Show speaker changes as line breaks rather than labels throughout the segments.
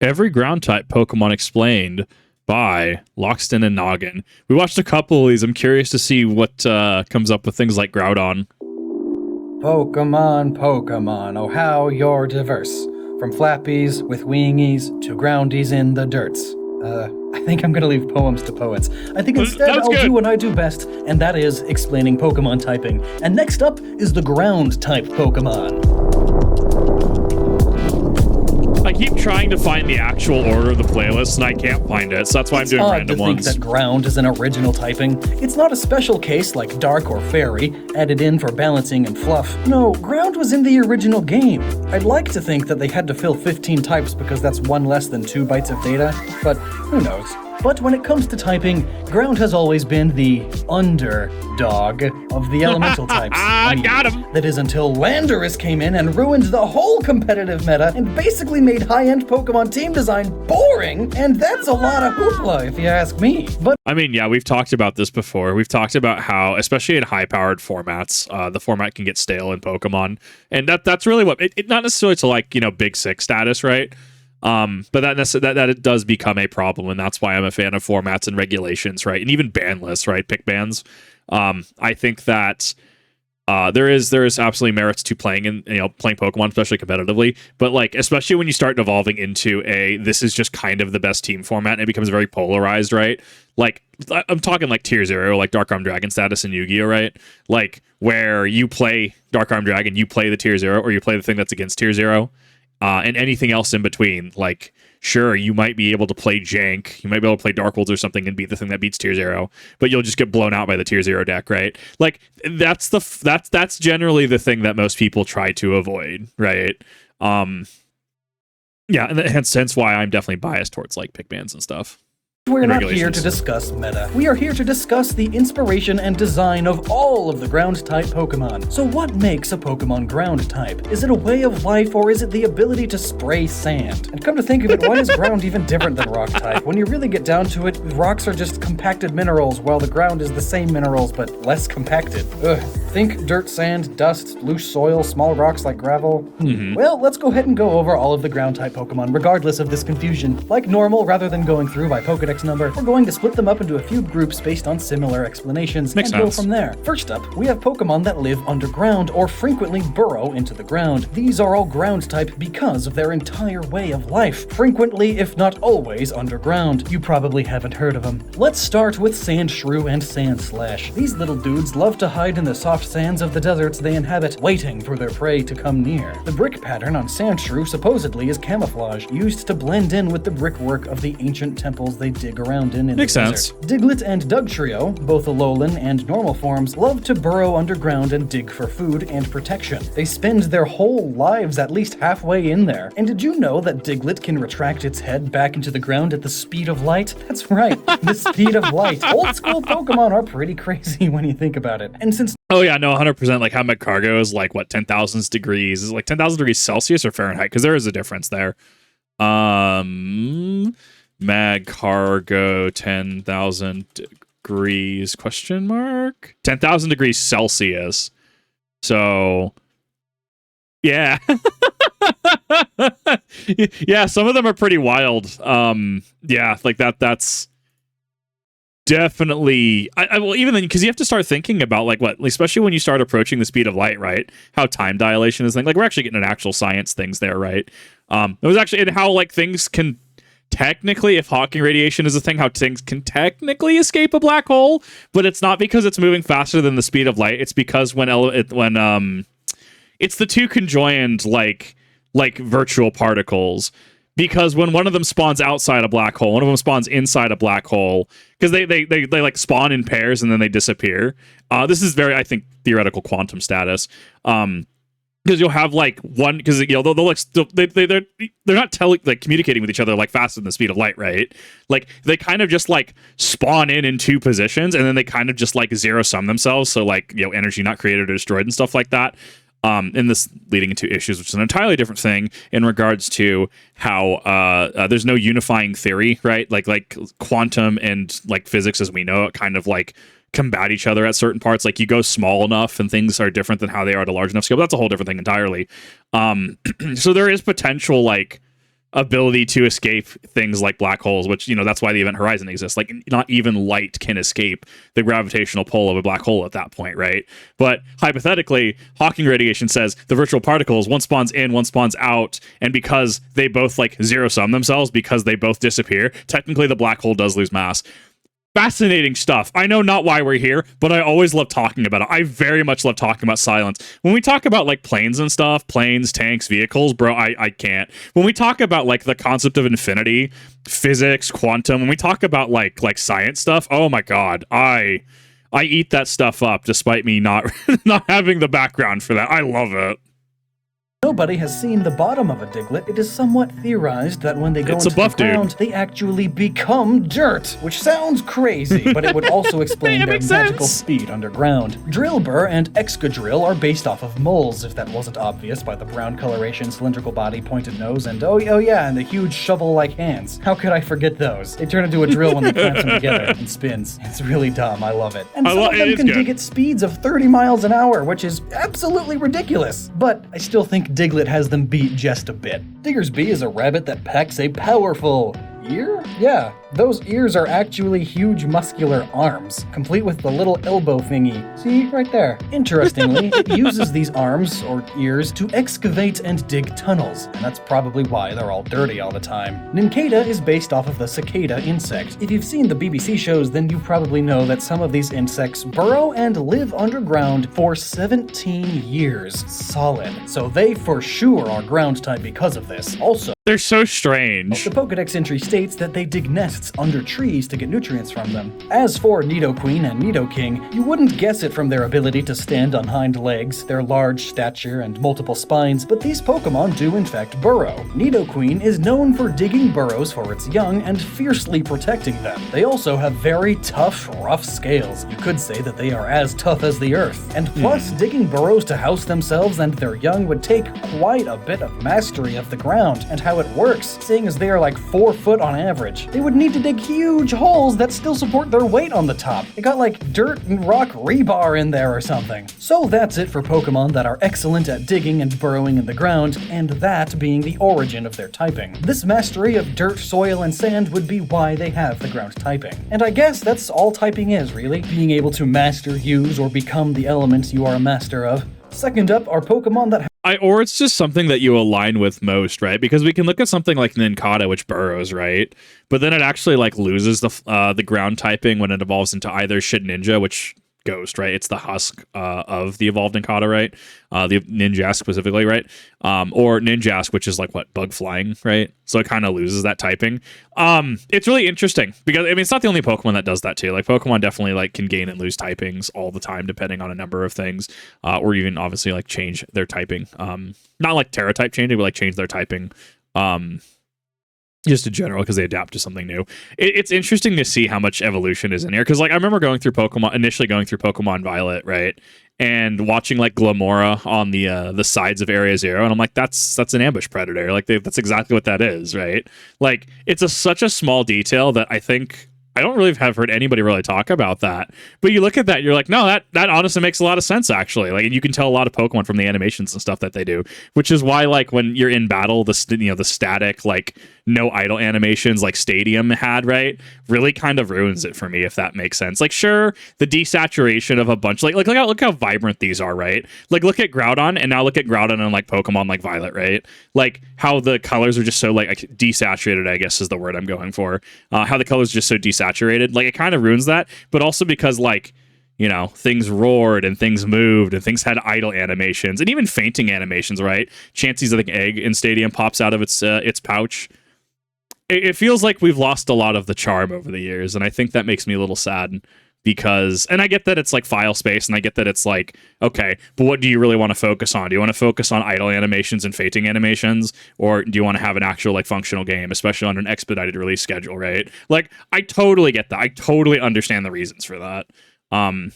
Every ground type Pokemon explained by Lockstin and Gnoggin. We watched a couple of these. I'm curious to see what comes up with things like Groudon.
Pokemon, oh how you're diverse. From flappies with wingies to groundies in the dirts. I think I'm gonna leave poems to poets. I think instead I'll do what I do best, and that is explaining Pokemon typing. And next up is the ground type Pokemon.
I keep trying to find the actual order of the playlist, and I can't find it, so that's why I'm doing random ones.
It's odd to think that ground is an original typing. It's not a special case like dark or fairy, added in for balancing and fluff. No, ground was in the original game. I'd like to think that they had to fill 15 types because that's one less than 2 bytes of data, but who knows. But when it comes to typing, ground has always been the underdog of the elemental types.
Got him!
That is until Landorus came in and ruined the whole competitive meta and basically made high-end Pokemon team design boring, and that's a lot of hoopla if you ask me. But
I mean, yeah, we've talked about this before. We've talked about how, especially in high-powered formats, the format can get stale in Pokemon, and that's really what it not necessarily to like Big Six status, right? But that it does become a problem, and that's why I'm a fan of formats and regulations, right? And even ban lists, right? Pick bans. I think that there is absolutely merits to playing playing Pokemon, especially competitively. But like, especially when you start evolving into this is just kind of the best team format, and it becomes very polarized, right? Like, I'm talking like Tier 0, like Dark Arm Dragon status in Yu-Gi-Oh, right? Like, where you play Dark Arm Dragon, you play the Tier 0, or you play the thing that's against Tier 0. And anything else in between, like, sure, you might be able to play Jank, you might be able to play Darkholds or something and beat the thing that beats Tier 0, but you'll just get blown out by the Tier 0 deck, right? Like, that's generally the thing that most people try to avoid, right? Yeah, and hence why I'm definitely biased towards, like, pick bans and stuff.
We're not here to discuss meta. We are here to discuss the inspiration and design of all of the ground-type Pokemon. So what makes a Pokemon ground-type? Is it a way of life, or is it the ability to spray sand? And come to think of it, why is ground even different than rock-type? When you really get down to it, rocks are just compacted minerals, while the ground is the same minerals, but less compacted. Ugh. Think dirt, sand, dust, loose soil, small rocks like gravel. Well, let's go ahead and go over all of the ground-type Pokemon, regardless of this confusion. Like normal, rather than going through by Pokedex number, we're going to split them up into a few groups based on similar explanations and go from there. First up, we have Pokemon that live underground or frequently burrow into the ground. These are all ground type because of their entire way of life, frequently if not always underground. You probably haven't heard of them. Let's start with Sandshrew and Sandslash. These little dudes love to hide in the soft sands of the deserts they inhabit, waiting for their prey to come near. The brick pattern on Sandshrew supposedly is camouflage, used to blend in with the brickwork of the ancient temples they dig around in
Makes
the
sense.
desert. Diglett and Dugtrio, both Alolan and normal forms, love to burrow underground and dig for food and protection. They spend their whole lives at least halfway in there. And did you know that Diglett can retract its head back into the ground at the speed of light? That's right, the speed of light. Old school Pokemon are pretty crazy when you think about it. And since
Oh yeah, no, 100%. Like, how Magcargo is like, what, 10,000 degrees? Is it like 10,000 degrees Celsius or Fahrenheit? Because there is a difference there. Magcargo 10,000 degrees, question mark? 10,000 degrees Celsius. So, yeah. Yeah, some of them are pretty wild. Yeah, like that's definitely, well, even then, because you have to start thinking about, like, what, especially when you start approaching the speed of light, right? How time dilation is, like we're actually getting an actual science things there, right? It was actually, and how, like, things can technically, if Hawking radiation is a thing, how things can technically escape a black hole, but it's not because it's moving faster than the speed of light. It's because when it's the two conjoined, like virtual particles. Because when one of them spawns outside a black hole, one of them spawns inside a black hole, because they like spawn in pairs and then they disappear. This is very, I think, theoretical quantum status. Because you'll have like one, because they're not communicating with each other like faster than the speed of light, right? Like they kind of just like spawn in two positions, and then they kind of just like zero sum themselves. So like energy not created or destroyed and stuff like that. And this leading into issues, which is an entirely different thing in regards to how there's no unifying theory, right? Like quantum and like physics as we know it kind of like combat each other at certain parts. Like you go small enough and things are different than how they are at a large enough scale. But that's a whole different thing entirely. So there is potential like ability to escape things like black holes, which, that's why the event horizon exists. Like, not even light can escape the gravitational pull of a black hole at that point, right? But hypothetically, Hawking radiation says the virtual particles, one spawns in, one spawns out, and because they both like zero sum themselves, because they both disappear, technically the black hole does lose mass. Fascinating stuff. I know not why we're here, but I always love talking about it. I very much love talking about silence. When we talk about like planes and stuff, planes, tanks, vehicles, bro, I can't. When we talk about like the concept of infinity, physics, quantum, when we talk about like science stuff, oh my god, I eat that stuff up despite me not not having the background for that. I love it.
Nobody has seen the bottom of a Diglett. It is somewhat theorized that when they go into the ground, they actually become dirt, which sounds crazy, but it would also explain their magical speed underground. Drillbur and Excadrill are based off of moles, if that wasn't obvious by the brown coloration, cylindrical body, pointed nose, and oh yeah, and the huge shovel-like hands. How could I forget those? They turn into a drill when they clamp them together and spins. It's really dumb. I love it. And some of them can dig at speeds of 30 miles an hour, which is absolutely ridiculous. But I still think Diglett has them beat just a bit. Diggersby is a rabbit that packs a powerful ear? Yeah, those ears are actually huge muscular arms, complete with the little elbow thingy. See, right there. Interestingly, it uses these arms, or ears, to excavate and dig tunnels, and that's probably why they're all dirty all the time. Nincada is based off of the cicada insect. If you've seen the BBC shows, then you probably know that some of these insects burrow and live underground for 17 years solid. So they for sure are ground type because of this. Also,
they're so strange.
The Pokedex entry states that they dig nests under trees to get nutrients from them. As for Nidoqueen and Nidoking, you wouldn't guess it from their ability to stand on hind legs, their large stature, and multiple spines, but these Pokemon do in fact burrow. Nidoqueen is known for digging burrows for its young and fiercely protecting them. They also have very tough, rough scales. You could say that they are as tough as the earth. And plus, digging burrows to house themselves and their young would take quite a bit of mastery of the ground and how it works, seeing as they are like 4 foot on average. They would need to dig huge holes that still support their weight on the top. They got like dirt and rock rebar in there or something. So that's it for Pokemon that are excellent at digging and burrowing in the ground, and that being the origin of their typing. This mastery of dirt, soil, and sand would be why they have the ground typing. And I guess that's all typing is, really. Being able to master, use, or become the elements you are a master of. Second up are Pokemon that
or it's just something that you align with most, right? Because we can look at something like Nincada, which burrows, right? But then it actually like loses the ground typing when it evolves into either Shedinja, which Ghost, right? It's the husk of the evolved Nincada, right? The Ninjask specifically, right? Or Ninjask, which is like what, bug flying, right? So it kind of loses that typing. It's really interesting because I mean it's not the only Pokemon that does that too. Like Pokemon definitely like can gain and lose typings all the time depending on a number of things, or even obviously like change their typing. Not like Terra type changing, but like change their typing. Just in general, because they adapt to something new. It's interesting to see how much evolution is in here. Because like I remember initially going through Pokemon Violet, right, and watching like Glamora on the sides of Area Zero, and I'm like, that's an ambush predator. Like that's exactly what that is, right? Like it's such a small detail that I don't really have heard anybody really talk about that. But you look at that, you're like, no, that honestly makes a lot of sense, actually. Like, and you can tell a lot of Pokemon from the animations and stuff that they do, which is why, like, when you're in battle, the static, like, no idle animations like Stadium had, right, really kind of ruins it for me, if that makes sense. Like, sure, the desaturation of a bunch, like look how vibrant these are, right? Like, look at Groudon, and now look at Groudon and like Pokemon like Violet, right? Like how the colors are just so like desaturated, I guess is the word I'm going for. How the colors are just so desaturated, like it kind of ruins that. But also because like, you know, things roared and things moved and things had idle animations and even fainting animations, right? Chansey's, I think, egg in Stadium pops out of its pouch. It feels like we've lost a lot of the charm over the years, and I think that makes me a little sad because, and I get that it's like file space, and I get that it's like, okay, but what do you really want to focus on? Do you want to focus on idle animations and fainting animations, or do you want to have an actual like functional game, especially on an expedited release schedule, right? Like, I totally get that. I totally understand the reasons for that. I don't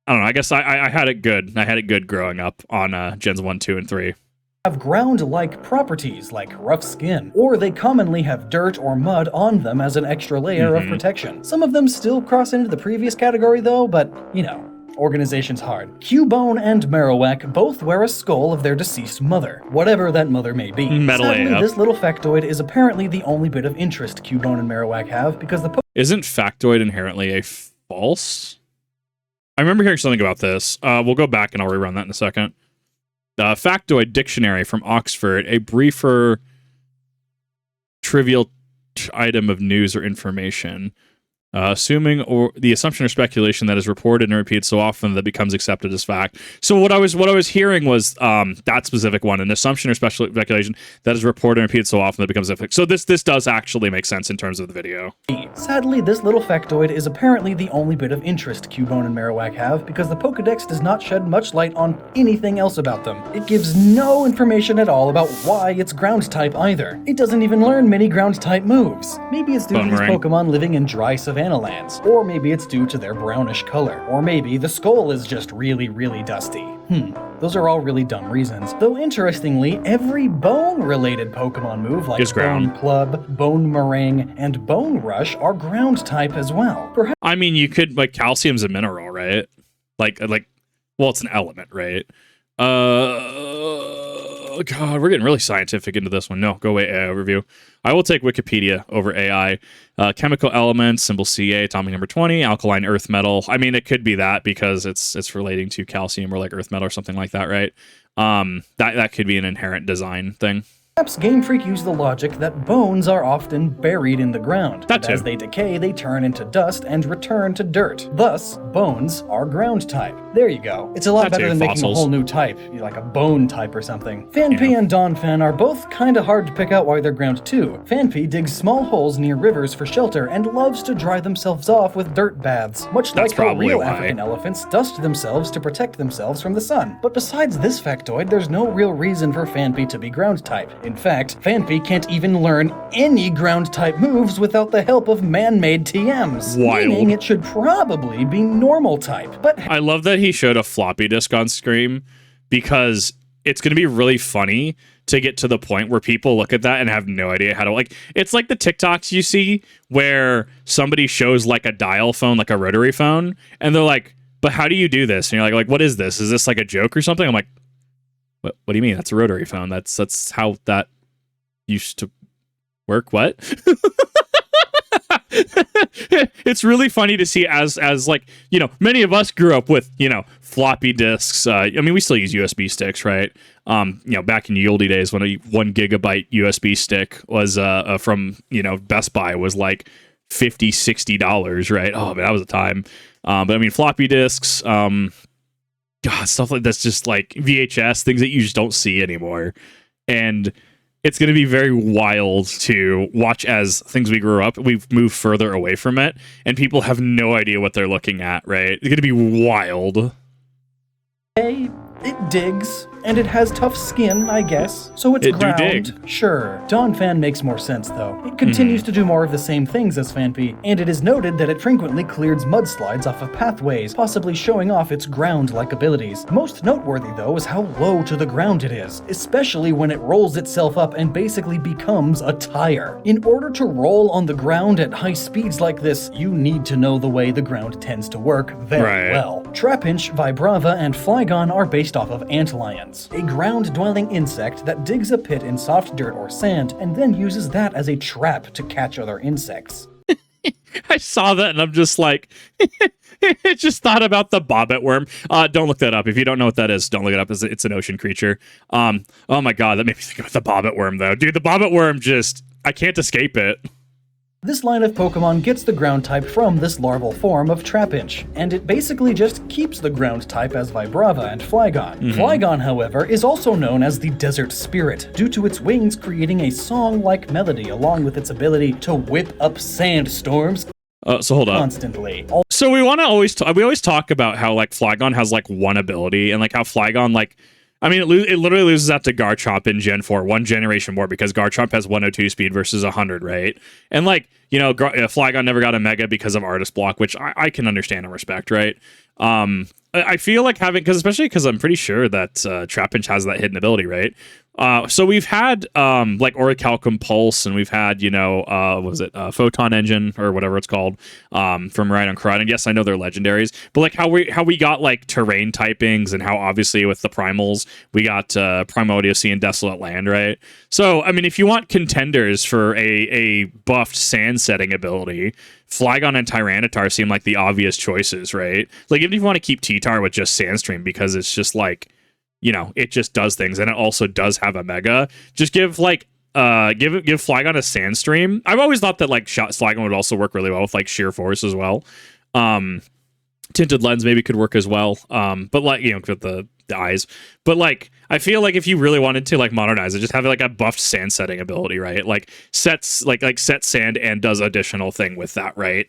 know. I guess I had it good. I had it good growing up on Gens 1, 2, and 3.
Have ground-like properties like rough skin, or they commonly have dirt or mud on them as an extra layer of protection. Some of them still cross into the previous category though, but you know. Organization's hard. Cubone and Marowak both wear a skull of their deceased mother, whatever that mother may be.
Metal
Sadly,
AF.
this little factoid is apparently the only bit of interest Cubone and Marowak have because the
Isn't factoid inherently a false? I remember hearing something about this. We'll go back and I'll rerun that in a second. Factoid dictionary from Oxford, a briefer, trivial item of news or information. Assuming or the assumption or speculation that is reported and repeated so often that becomes accepted as fact. So what I was hearing was that specific one, an assumption or speculation that is reported and repeated so often that becomes a fact. So this does actually make sense in terms of the video.
Sadly, this little factoid is apparently the only bit of interest Cubone and Marowak have because the Pokedex does not shed much light on anything else about them. It gives no information at all about why it's ground type either. It doesn't even learn many ground type moves. Maybe it's due to these Pokemon living in dry savanna lands, or maybe it's due to their brownish color, or maybe the skull is just really, really dusty. Those are all really dumb reasons. Though interestingly, every bone-related Pokemon move like Bone Club, Bone Meringue, and Bone Rush are ground type as well. Perhaps
I mean, you could, like, calcium's a mineral, right? Like, well, it's an element, right? God, we're getting really scientific into this one. No, go away, AI overview. I will take Wikipedia over AI. Chemical elements, symbol Ca, atomic number 20, alkaline earth metal. I mean, it could be that because it's relating to calcium or like earth metal or something like that, right? That could be an inherent design thing.
Game Freak used the logic that bones are often buried in the ground.
That too.
As they decay, they turn into dust and return to dirt. Thus, bones are ground type. There you go. It's a lot better than making a whole new type, like a bone type or something. Fanpy and Donphan are both kinda hard to pick out why they're ground too. Fanpy digs small holes near rivers for shelter and loves to dry themselves off with dirt baths, much like how real African elephants dust themselves to protect themselves from the sun. But besides this factoid, there's no real reason for Fanpy to be ground type. In fact, Fanpy can't even learn any ground-type moves without the help of man-made TMs.
Wild.
Meaning it should probably be normal type. But
I love that he showed a floppy disk on screen because it's going to be really funny to get to the point where people look at that and have no idea how to, like, it's like the TikToks you see where somebody shows like a dial phone, like a rotary phone, and they're like, but how do you do this? And you're like, what is this? Is this like a joke or something? I'm like, what do you mean? That's a rotary phone. That's how that used to work. What? It's really funny to see as like, you know, many of us grew up with, you know, floppy disks. I mean, we still use USB sticks, right? You know, back in the oldie days when a 1 gigabyte USB stick was from, you know, Best Buy was like $50-$60, right? Oh man, that was a time. But I mean, floppy disks, God, stuff like that's just like VHS, things that you just don't see anymore. And it's going to be very wild to watch as things we grew up, we've moved further away from it, and people have no idea what they're looking at, right? It's going to be wild.
Hey, it digs, and it has tough skin, I guess, so it's ground.
Dig.
Sure. Donphan makes more sense, though. It continues to do more of the same things as Fanpy, and it is noted that it frequently clears mudslides off of pathways, possibly showing off its ground-like abilities. Most noteworthy, though, is how low to the ground it is, especially when it rolls itself up and basically becomes a tire. In order to roll on the ground at high speeds like this, you need to know the way the ground tends to work very well. Trapinch, Vibrava, and Flygon are based off of antlions, a ground-dwelling insect that digs a pit in soft dirt or sand and then uses that as a trap to catch other insects.
I saw that and I'm just like, I just thought about the bobbit worm. Don't look that up. If you don't know what that is, don't look it up. It's an ocean creature. Oh my God, that made me think about the bobbit worm though. Dude, the bobbit worm just, I can't escape it.
This line of Pokemon gets the ground type from this larval form of Trapinch, and it basically just keeps the ground type as Vibrava and Flygon. Flygon, however, is also known as the Desert Spirit, due to its wings creating a song-like melody along with its ability to whip up sandstorms
So hold up.
constantly.
So we want to we always talk about how like Flygon has like one ability and like how Flygon like, I mean, it literally loses out to Garchomp in Gen 4, one generation more, because Garchomp has 102 speed versus 100, right? And like, you know, Flygon never got a Mega because of Artist Block, which I can understand and respect, right? I feel like having, especially because I'm pretty sure that Trapinch has that hidden ability, right? So we've had like Orichalcum Pulse, and we've had, what was it, Photon Engine or whatever it's called, from Ride on Crud. And yes, I know they're legendaries, but like how we got like terrain typings, and how obviously with the primals we got Primordial Sea and Desolate Land, right? So I mean, if you want contenders for a buffed sand setting ability, Flygon and Tyranitar seem like the obvious choices, right? Like even if you want to keep T-Tar with just Sandstream, because it's just like, it just does things, and it also does have a mega. Just give like give Flygon a Sandstream. I've always thought that like Flygon would also work really well with like Sheer Force as well. Tinted Lens maybe could work as well. But like, with the eyes. But like, I feel like if you really wanted to like modernize it, just have like a buffed sand setting ability, right? Like sets like set sand and does additional thing with that, right?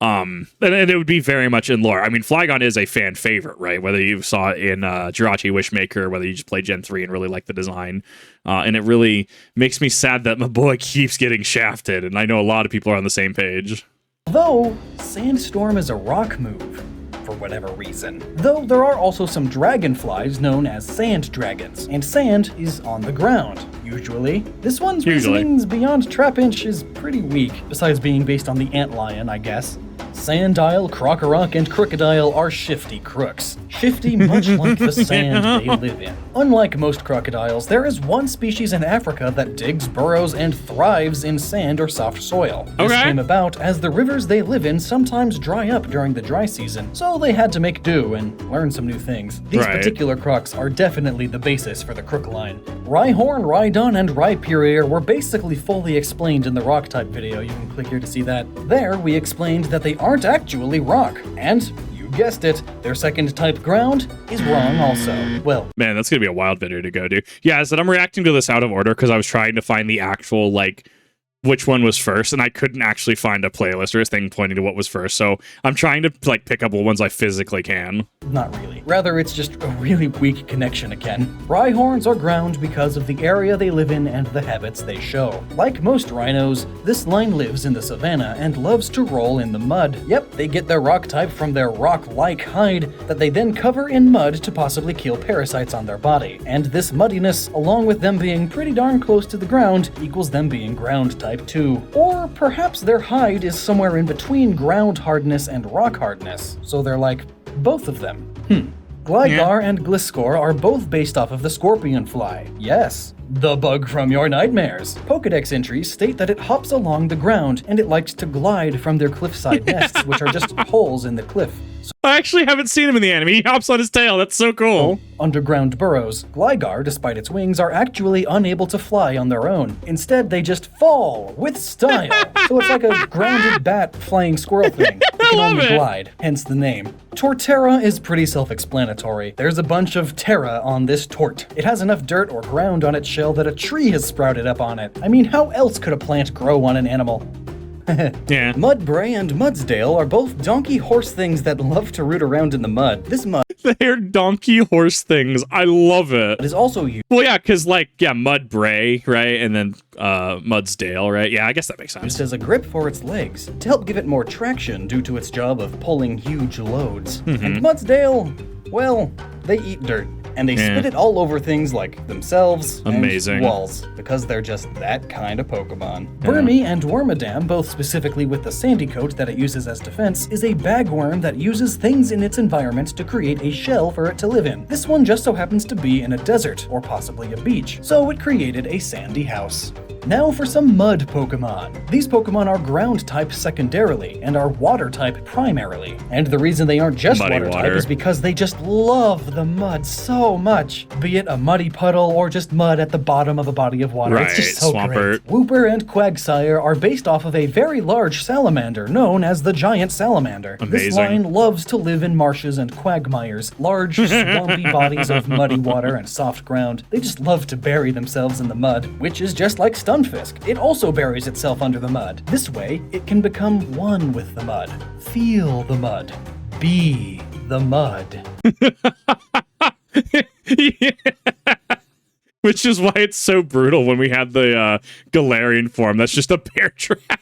And it would be very much in lore. I mean, Flygon is a fan favorite, right? Whether you saw it in Jirachi Wishmaker, whether you just played Gen 3 and really like the design. And it really makes me sad that my boy keeps getting shafted, and I know a lot of people are on the same page.
Though, Sandstorm is a rock move, for whatever reason. Though there are also some dragonflies known as sand dragons, and sand is on the ground, usually. This one's reasonings beyond Trapinch is pretty weak, besides being based on the antlion, I guess. Sandile, Crocorock, and Crocodile are shifty crooks. Shifty much like the sand they live in. Unlike most crocodiles, there is one species in Africa that digs burrows and thrives in sand or soft soil. This came about as the rivers they live in sometimes dry up during the dry season, so they had to make do and learn some new things. These particular crocs are definitely the basis for the crook line. Rhyhorn, Rhydon, and Rhyperior were basically fully explained in the rock type video. You can click here to see that. There, we explained that they aren't actually rock, and you guessed it, their second type ground is wrong also. Well,
man, that's gonna be a wild video to go do. Yeah, so I'm reacting to this out of order because I was trying to find the actual like which one was first, and I couldn't actually find a playlist or a thing pointing to what was first. So I'm trying to like pick up what ones I physically can.
Not really. Rather, it's just a really weak connection again. Rhyhorns are ground because of the area they live in and the habits they show. Like most rhinos, this line lives in the savanna and loves to roll in the mud. Yep, they get their rock type from their rock-like hide that they then cover in mud to possibly kill parasites on their body. And this muddiness, along with them being pretty darn close to the ground, equals them being ground type too. Or perhaps their hide is somewhere in between ground hardness and rock hardness. So they're like both of them. Gligar and Gliscor are both based off of the scorpion fly. Yes, the bug from your nightmares. Pokedex entries state that it hops along the ground and it likes to glide from their cliffside nests, which are just holes in the cliff.
I actually haven't seen him in the anime. He hops on his tail. That's so cool.
Underground burrows. Gligar, despite its wings, are actually unable to fly on their own. Instead, they just fall with style. So it's like a grounded bat flying squirrel thing. It can only glide, hence the name. Torterra is pretty self-explanatory. There's a bunch of terra on this tort. It has enough dirt or ground on its shell that a tree has sprouted up on it. I mean, how else could a plant grow on an animal?
Yeah.
Mudbray and Mudsdale are both donkey horse things that love to root around in the mud. This mud
They're donkey horse things. I love it.
is also used.
Well, yeah, because Mudbray, right? And then Mudsdale, right? Yeah, I guess that makes sense.
Used as a grip for its legs to help give it more traction due to its job of pulling huge loads. And Mudsdale, well, they eat dirt. And they spit it all over things like themselves and walls, because they're just that kind of Pokemon. Burmy and Wormadam, both specifically with the sandy coat that it uses as defense, is a bagworm that uses things in its environment to create a shell for it to live in. This one just so happens to be in a desert, or possibly a beach, so it created a sandy house. Now for some mud Pokemon. These Pokemon are ground type secondarily, and are water type primarily. And the reason they aren't just water type is because they just love the mud so much. Be it a muddy puddle or just mud at the bottom of a body of water. It's just so great. Wooper and Quagsire are based off of a very large salamander known as the giant salamander. This line loves to live in marshes and quagmires, large swampy bodies of muddy water and soft ground. They just love to bury themselves in the mud, which is just like Stunfisk. It also buries itself under the mud. This way, it can become one with the mud. Feel the mud. Be the mud.
Yeah. Which is why it's so brutal when we had the Galarian form. That's just a bear trap.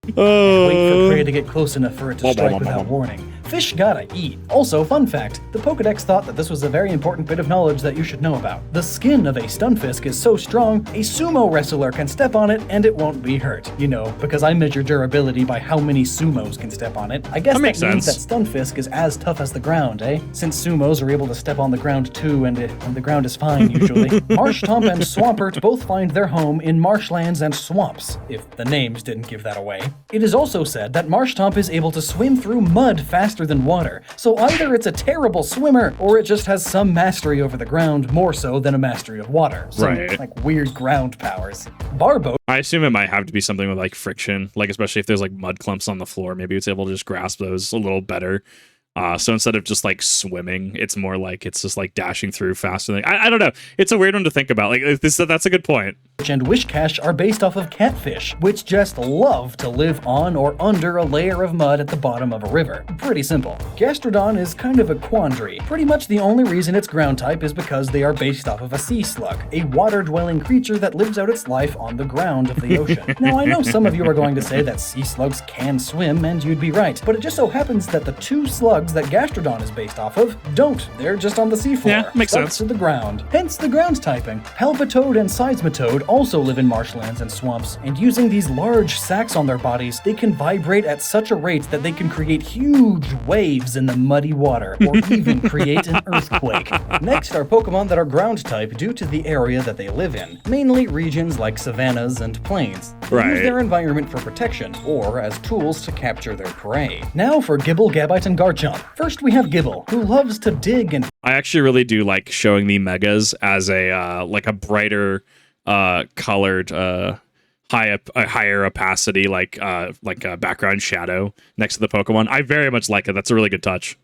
Wait for prey to get close enough for it to strike without warning. Fish gotta eat. Also, fun fact, the Pokedex thought that this was a very important bit of knowledge that you should know about. The skin of a stunfisk is so strong, a sumo wrestler can step on it and it won't be hurt. You know, because I measure durability by how many sumos can step on it. I guess that means that stunfisk is as tough as the ground, eh? Since sumos are able to step on the ground too, and the ground is fine usually. Marshtomp and Swampert both find their home in marshlands and swamps, if the names didn't give that away. It is also said that Marshtomp is able to swim through mud faster than water, so either it's a terrible swimmer, or it just has some mastery over the ground, more so than a mastery of water. Some, like, weird ground powers. Barbo.
I assume it might have to be something with, like, friction, like, especially if there's, like, mud clumps on the floor, maybe it's able to just grasp those a little better. So instead of just like swimming, it's more like it's just like dashing through faster than I don't know. It's a weird one to think about. Like that's a good point.
And Wishcash are based off of catfish, which just love to live on or under a layer of mud at the bottom of a river. Pretty simple. Gastrodon is kind of a quandary. Pretty much the only reason it's ground type is because they are based off of a sea slug, a water-dwelling creature that lives out its life on the ground of the ocean. Now, I know some of you are going to say that sea slugs can swim, and you'd be right, but it just so happens that the two slugs that Gastrodon is based off of don't. They're just on the seafloor.
Yeah, makes sense.
To the ground. Hence the ground typing. Palpitoad and Seismitoad also live in marshlands and swamps, and using these large sacs on their bodies, they can vibrate at such a rate that they can create huge waves in the muddy water, or even create an earthquake. Next are Pokemon that are ground type due to the area that they live in, mainly regions like savannas and plains. They use their environment for protection, or as tools to capture their prey. Now for Gibble, Gabite, and Garchomp. First we have Gibble, who loves to dig and...
I actually really do like showing the megas as a like a brighter colored higher opacity like a background shadow next to the Pokemon. I very much like it. That's a really good touch.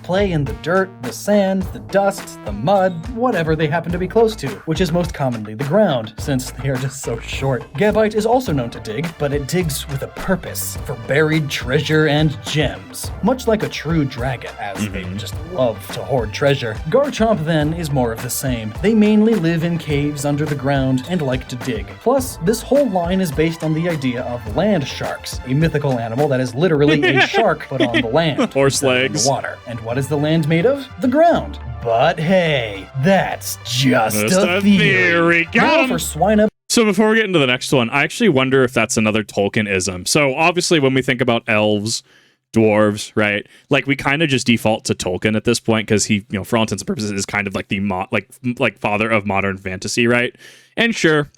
Play in the dirt, the sand, the dust, the mud, whatever they happen to be close to, which is most commonly the ground, since they are just so short. Gabite is also known to dig, but it digs with a purpose, for buried treasure and gems, much like a true dragon, as they just love to hoard treasure. Garchomp, then, is more of the same. They mainly live in caves under the ground and like to dig. Plus, this whole line is based on the idea of land sharks, a mythical animal that is literally a shark, but on the land.
Horse legs.
In the water. And what is the land made of? The ground. But hey, that's just a theory. Now for Swinub.
So before we get into the next one, I actually wonder if that's another Tolkienism. So obviously when we think about elves, dwarves, right? Like we kind of just default to Tolkien at this point because he, you know, for all intents and purposes is kind of like the like father of modern fantasy, right? And sure,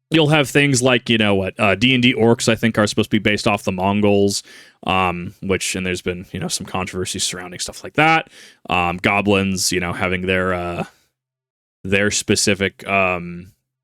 you'll have things like, you know, what D&D orcs I think are supposed to be based off the Mongols, which, and there's been, you know, some controversy surrounding stuff like that. Goblins, you know, having their specific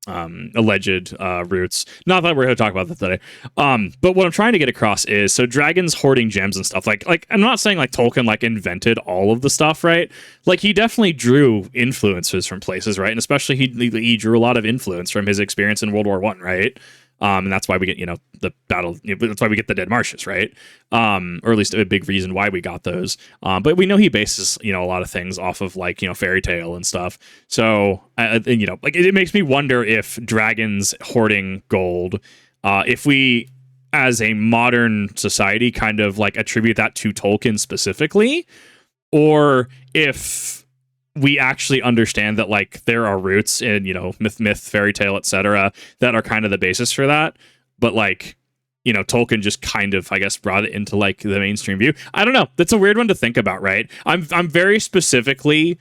alleged roots. Not that we're going to talk about that today. But what I'm trying to get across is, so dragons hoarding gems and stuff, like I'm not saying like Tolkien like invented all of the stuff, right? Like he definitely drew influences from places, right? And especially he drew a lot of influence from his experience in World War I, right? And that's why we get, you know, the battle. That's why we get the Dead Marshes, right? Or at least a big reason why we got those. But we know he bases, you know, a lot of things off of like, you know, fairy tale and stuff. So, you know, like it makes me wonder if dragons hoarding gold, if we as a modern society kind of like attribute that to Tolkien specifically, or if we actually understand that like there are roots in, you know, myth, fairy tale, etc., that are kind of the basis for that. But like, you know, Tolkien just kind of, I guess, brought it into like the mainstream view. I don't know. That's a weird one to think about, right? I'm very specifically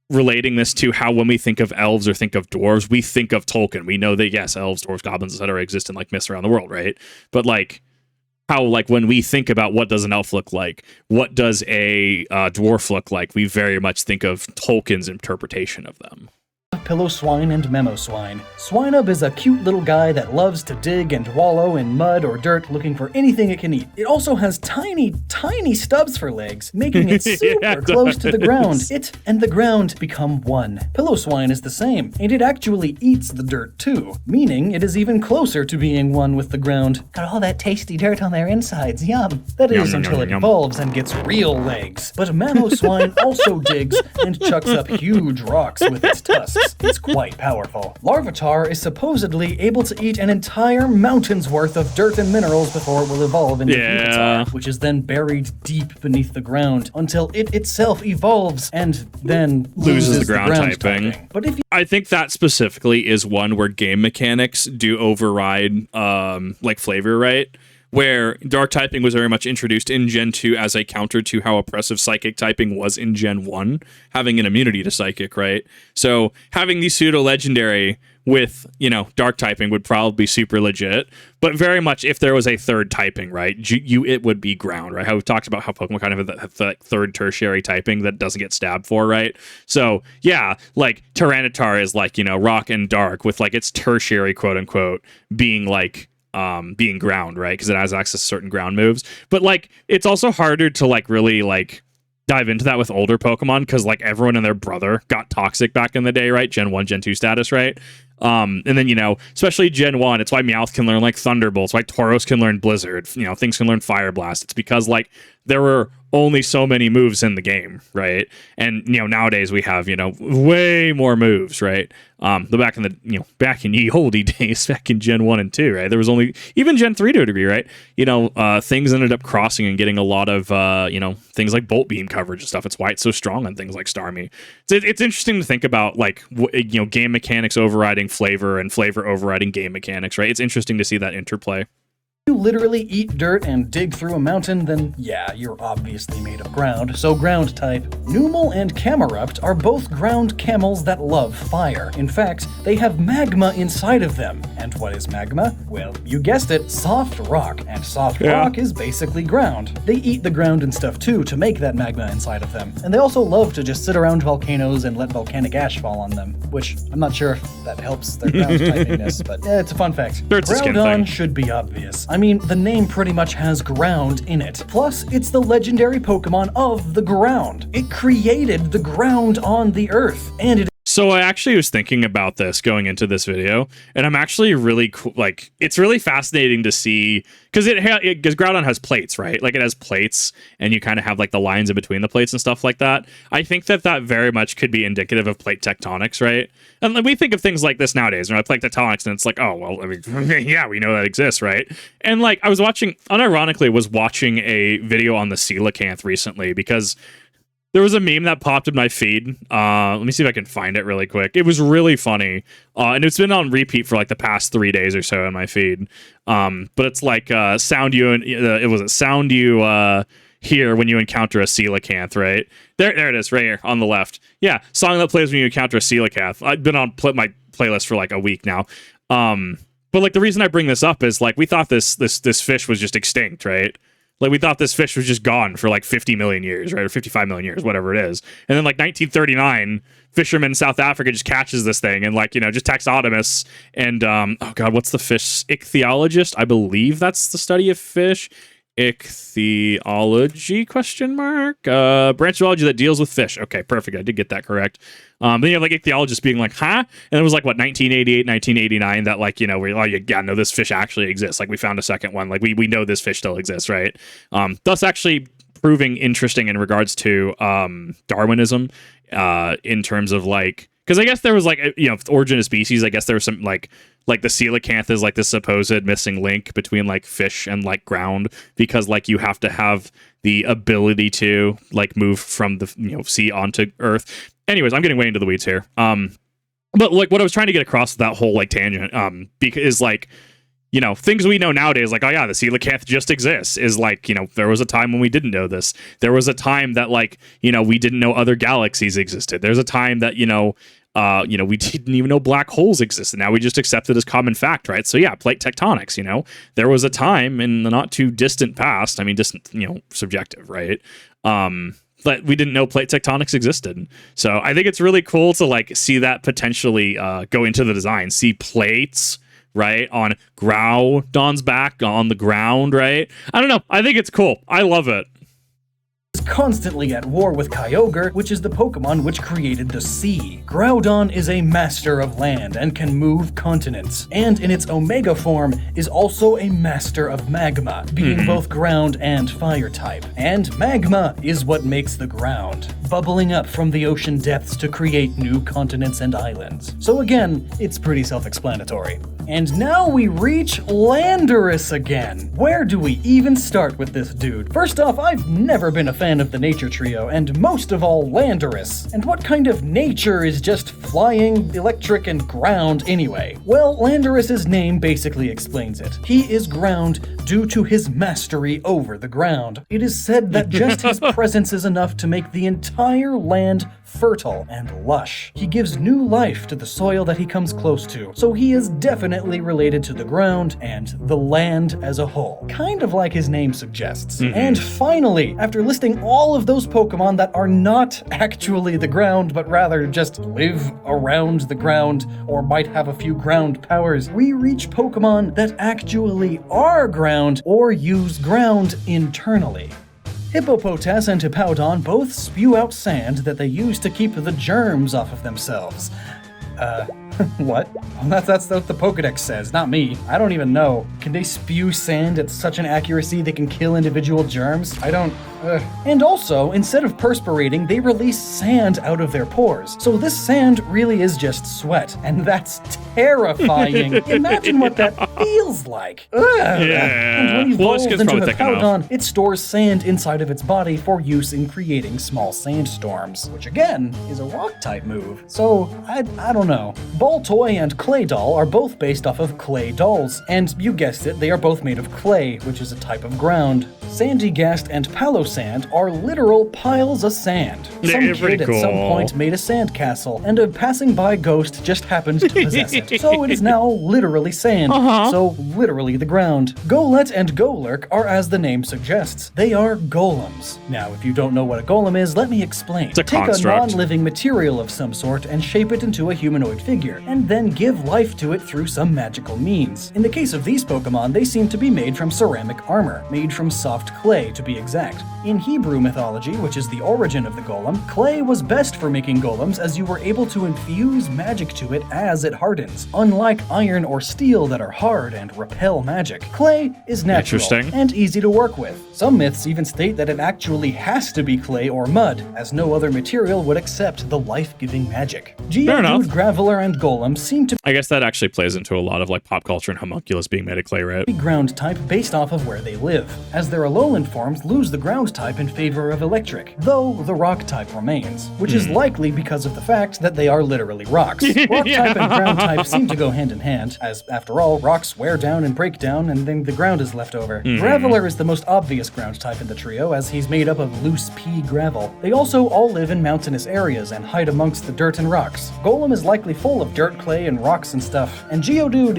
relating this to how when we think of elves or think of dwarves, we think of Tolkien. We know that yes, elves, dwarves, goblins, etc., exist in like myths around the world, right? But like, how like when we think about what does an elf look like, what does a dwarf look like, we very much think of Tolkien's interpretation of them.
Pillowswine and Memoswine. Swinub is a cute little guy that loves to dig and wallow in mud or dirt looking for anything it can eat. It also has tiny, tiny stubs for legs, making it super close to the ground. It and the ground become one. Pillowswine is the same, and it actually eats the dirt too, meaning it is even closer to being one with the ground. Got all that tasty dirt on their insides, yum. That is until it evolves and gets real legs. But Mamoswine also digs and chucks up huge rocks with its tusks. yes, it's quite powerful. Larvitar is supposedly able to eat an entire mountain's worth of dirt and minerals before it will evolve into Pupitar, which is then buried deep beneath the ground until it itself evolves and then loses the ground typing. But if
I think that specifically is one where game mechanics do override like flavor, right? Where dark typing was very much introduced in Gen 2 as a counter to how oppressive psychic typing was in Gen 1, having an immunity to psychic, right? So having these pseudo-legendary with, you know, dark typing would probably be super legit, but very much if there was a third typing, right, it would be ground, right? How we've talked about how Pokemon kind of have the third tertiary typing that doesn't get stabbed for, right? So yeah, like Tyranitar is like, you know, rock and dark with like its tertiary quote unquote being like being ground, right? Because it has access to certain ground moves. But like it's also harder to like really like dive into that with older Pokemon because like everyone and their brother got toxic back in the day, right? Gen 1, Gen 2 status, right? And then, you know, especially Gen 1, it's why Meowth can learn like Thunderbolt, it's why Tauros can learn Blizzard, you know, things can learn Fire Blast. It's because like there were only so many moves in the game, right? And, you know, nowadays we have, you know, way more moves, right? The back in the, you know, back in the oldie days, back in Gen 1 and 2, right? There was only, even Gen 3 to a degree, right? You know, things ended up crossing and getting a lot of, you know, things like Bolt Beam coverage and stuff. It's why it's so strong on things like Starmie. It's interesting to think about, like, you know, game mechanics overriding flavor and flavor overriding game mechanics, right? It's interesting to see that interplay.
you literally eat dirt and dig through a mountain, then yeah, you're obviously made of ground, so ground type. Numel and Camerupt are both ground camels that love fire. In fact, they have magma inside of them. And what is magma? Well, you guessed it, soft rock. And soft rock is basically ground. They eat the ground and stuff too to make that magma inside of them. And they also love to just sit around volcanoes and let volcanic ash fall on them, which I'm not sure if that helps their ground typiness, but it's a fun fact. Groudon should be obvious. I mean, the name pretty much has ground in it. Plus, it's the legendary Pokemon of the ground. It created the ground on the earth, and it
So I actually was thinking about this going into this video, and I'm actually really like, it's really fascinating to see, because because Groudon has plates, right? Like it has plates, and you kind of have like the lines in between the plates and stuff like that. I think that that very much could be indicative of plate tectonics, right? And we think of things like this nowadays, right? Plate tectonics, and it's like, oh, well, I mean, yeah, we know that exists, right? And like I was watching, unironically, was watching a video on the coelacanth recently, because there was a meme that popped in my feed. Let me see if I can find it really quick. It was really funny. And it's been on repeat for like the past 3 days or so in my feed. But it's like sound you hear when you encounter a coelacanth, right? There it is, right here on the left. Yeah, song that plays when you encounter a coelacanth. I've been on my playlist for like a week now. But like the reason I bring this up is like we thought this fish was just extinct, right? Like, we thought this fish was just gone for, like, 50 million years, right? Or 55 million years, whatever it is. And then, like, 1939, fishermen in South Africa just catches this thing and, like, you know, just taxonomists and, oh, God, what's the fish? Ichthyologist? I believe that's the study of fish. Ichthyology, question mark? Branch of zoology that deals with fish. Okay, perfect. I did get that correct. Then you have like ichthyologists being like, huh? And it was like, what, 1988, 1989 that like, you know, we're like, yeah, no, this fish actually exists. Like we found a second one. Like we know this fish still exists, right? Thus actually proving interesting in regards to Darwinism in terms of like, because I guess there was like, you know, origin of species, I guess there was some like the coelacanth is like the supposed missing link between like fish and like ground, because like you have to have the ability to like move from the, you know, sea onto earth. Anyways, I'm getting way into the weeds here. But like what I was trying to get across with that whole like tangent, because like, you know, things we know nowadays, like, oh yeah, the coelacanth just exists, is like, you know, there was a time when we didn't know this. There was a time that like, you know, we didn't know other galaxies existed. There's a time that, you know, we didn't even know black holes existed. Now we just accept it as common fact, right? So yeah, plate tectonics, you know, there was a time in the not too distant past, I mean, distant, you know, subjective, right? But we didn't know plate tectonics existed. So I think it's really cool to like see that potentially go into the design, see plates, right, on Groudon's back on the ground, right? I don't know. I think it's cool. I love it.
constantly at war with Kyogre, which is the Pokemon which created the sea. Groudon is a master of land and can move continents, and in its Omega form is also a master of magma, being both ground and fire type. And magma is what makes the ground, bubbling up from the ocean depths to create new continents and islands. So again, it's pretty self-explanatory. And now we reach Landorus again. Where do we even start with this dude? First off, I've never been a fan of the nature trio, and most of all Landorus. And what kind of nature is just flying, electric, and ground anyway? Well, Landorus's name basically explains it. He is ground due to his mastery over the ground. It is said that just his presence is enough to make the entire land fertile and lush. He gives new life to the soil that he comes close to, so he is definitely related to the ground and the land as a whole, kind of like his name suggests. And finally, after listing all of those Pokemon that are not actually the ground, but rather just live around the ground or might have a few ground powers, we reach Pokemon that actually are ground or use ground internally. Hippopotas and Hippowdon both spew out sand that they use to keep the germs off of themselves. What? Well, that's what the Pokedex says, not me. I don't even know. Can they spew sand at such an accuracy they can kill individual germs? I don't... And also, instead of perspirating, they release sand out of their pores. So this sand really is just sweat, and that's terrifying. Imagine what that feels like. And when evolved into Hippowdon, it stores sand inside of its body for use in creating small sandstorms, which again is a rock-type move. So, I don't know. Baltoy and Claydol are both based off of clay dolls, and you guessed it, they are both made of clay, which is a type of ground. Sandygast and Palosand are literal piles of sand. Some kid at some point made a sand castle, and a passing by ghost just happened to possess it. So it is now literally sand, so literally the ground. Golett and Golurk are as the name suggests. They are golems. Now, if you don't know what a golem is, let me explain.
It's a
Take
construct.
a non-living material of some sort and shape it into a humanoid figure, and then give life to it through some magical means. In the case of these Pokemon, they seem to be made from ceramic armor, made from soft clay to be exact. In Hebrew mythology, which is the origin of the golem, clay was best for making golems as you were able to infuse magic to it as it hardens. Unlike iron or steel that are hard and repel magic, clay is natural and easy to work with. Some myths even state that it actually has to be clay or mud, as no other material would accept the life-giving magic. Geodude, Graveler, and Golem seem to
I guess that actually plays into a lot of like pop culture and homunculus being made of clay, right?
be ground type based off of where they live, as their alolan forms lose the ground type in favor of electric, though the rock type remains, which is likely because of the fact that they are literally rocks. Rock type and ground type seem to go hand in hand, as after all, rocks wear down and break down, and then the ground is left over. Graveler is the most obvious ground type in the trio, as he's made up of loose pea gravel. They also all live in mountainous areas and hide amongst the dirt and rocks. Golem is likely full of dirt, clay, and rocks and stuff, and Geodude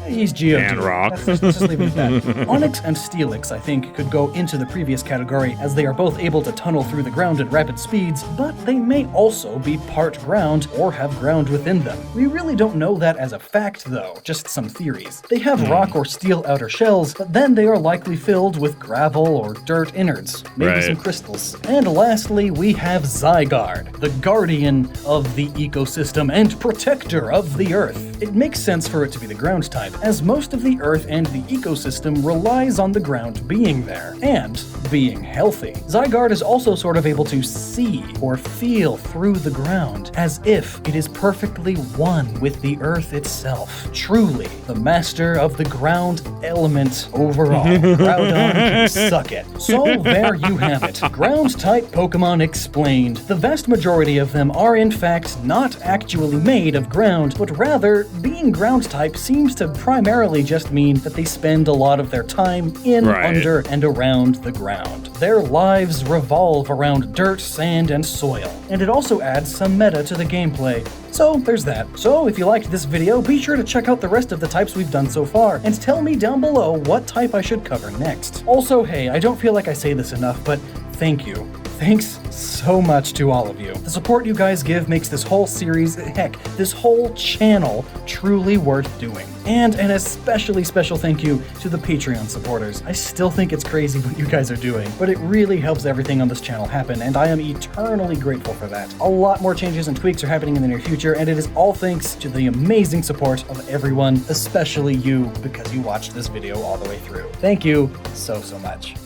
he's Geodude.
And rock.
Let's just leave it at that. Onyx and Steelix, I think, could go into the previous category, as they are both able to tunnel through the ground at rapid speeds, but they may also be part ground or have ground within them. We really don't know that as a fact, though, just some theories. They have rock or steel outer shells, but then they are likely filled with gravel or dirt innards, maybe some crystals. And lastly, we have Zygarde, the guardian of the ecosystem and protector of the Earth. It makes sense for it to be the ground type, as most of the Earth and the ecosystem relies on the ground being there, and being healthy. Zygarde is also sort of able to see or feel through the ground, as if it is perfectly one with the Earth itself. Truly, the master of the ground element overall. Groudon can suck it. So there you have it. Ground-type Pokemon explained. The vast majority of them are in fact not actually made of ground, but rather, being ground-type seems to primarily just mean that they spend a lot of their time in, under, and around the ground. Their lives revolve around dirt, sand, and soil, and it also adds some meta to the gameplay. So there's that. So if you liked this video, be sure to check out the rest of the types we've done so far, and tell me down below what type I should cover next. Also, hey, I don't feel like I say this enough, but thank you. Thanks so much to all of you. The support you guys give makes this whole series, heck, this whole channel truly worth doing. And an especially special thank you to the Patreon supporters. I still think it's crazy what you guys are doing, but it really helps everything on this channel happen, and I am eternally grateful for that. A lot more changes and tweaks are happening in the near future, and it is all thanks to the amazing support of everyone, especially you, because you watched this video all the way through. Thank you so much.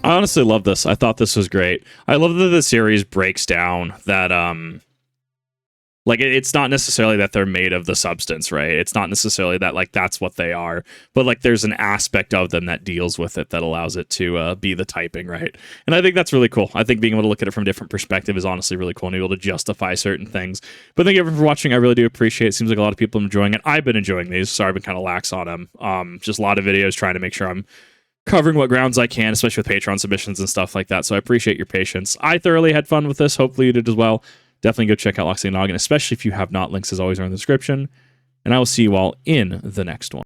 I honestly love this. I thought this was great. I love that the series breaks down that, like, it's not necessarily that they're made of the substance, right? It's not necessarily that, like, that's what they are, but, like, there's an aspect of them that deals with it that allows it to be the typing, right? And I think that's really cool. I think being able to look at it from a different perspective is honestly really cool and able to justify certain things. But thank you everyone for watching. I really do appreciate it. Seems like a lot of people are enjoying it. I've been enjoying these. Sorry, I've been kind of lax on them. Just a lot of videos trying to make sure I'm covering what grounds I can, especially with Patreon submissions and stuff like that. So I appreciate your patience. I thoroughly had fun with this. Hopefully you did as well. Definitely go check out Lockstin Gnoggin, especially if you have not. Links as always are in the description. And I will see you all in the next one.